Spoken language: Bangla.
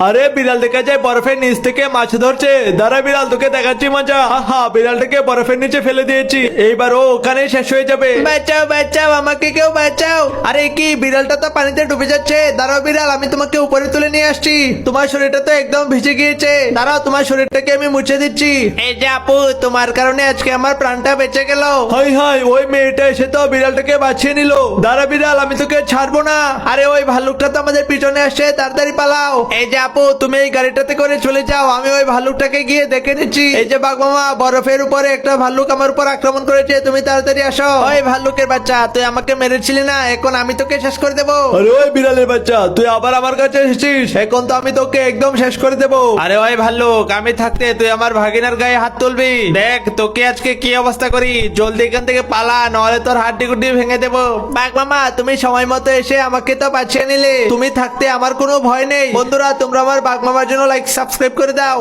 আরে বিড়াল দেখা যায় বরফের নিচ থেকে মাছ ধরছে। দাঁড়া বিড়াল, তোকে দেখাচ্ছি মজা। হা, বিড়ালটাকে বরফের নিচে ফেলে দিয়েছি, এইবার ও ওখানে শেষ হয়ে যাবে। বাঁচাও বাঁচাও, আমাকে কেউ বাঁচাও। আরে কি, বিড়ালটা তো পানিতে ডুবে যাচ্ছে। দাঁড়াও বিড়াল, আমি তোমাকে উপরে তুলে নিয়ে আসছি। তোমার শরীরটা তো একদম ভিজে গিয়েছে। দাঁড়াও, তোমার শরীরটাকে আমি মুছে দিচ্ছি। এই যে আপু, তোমার কারণে আজকে আমার প্রাণটা বেঁচে গেল। হাই হাই, ওই মেয়েটা এসে তো বিড়ালটাকে বাঁচিয়ে নিল। দাঁড়া বিড়াল, আমি তোকে ছাড়বো না। আরে ওই ভাল্লুকটা তো আমাদের পিছনে আসছে, তাড়াতাড়ি পালাও। এই যে আপু, তুমি এই গাড়িটাতে করে চলে যাও, আমি ওই ভাল্লুকটাকে গিয়ে দেখে নিচ্ছি। এই যে বাঘ মামা, বরফের উপরে একটা ভাল্লুক আমার উপর আক্রমণ করেছে, তুমি তাড়াতাড়ি আসো। ওই ভাল্লুকের বাচ্চা, তুই আমাকে মেরেছিলি না, এখন আমি তোকে শেষ করে দেবো। আরে ওই বিড়ালের বাচ্চা, তুই আবার আমার কাছে এসেছিস, এখন তো আমি তোকে একদম শেষ করে দেবো। আরে ওই ভাল্লুক, আমি থাকতে তুই আমার ভাগিনার গায়ে হাত তুলবি? দেখ তোকে আজকে কি অবস্থা করি। জলদি এখান থেকে পালা, নাহলে তোর হাড্ডি গুড্ডি ভেঙে দেবো। বাঘ মামা, তুমি সময় মতো এসে আমাকে তো বাঁচিয়ে নিলে। তুমি থাকতে আমার কোনো ভয় নেই। বন্ধুরা, তোমরা আমার বাঘ মামার জন্য লাইক সাবস্ক্রাইব করে দাও।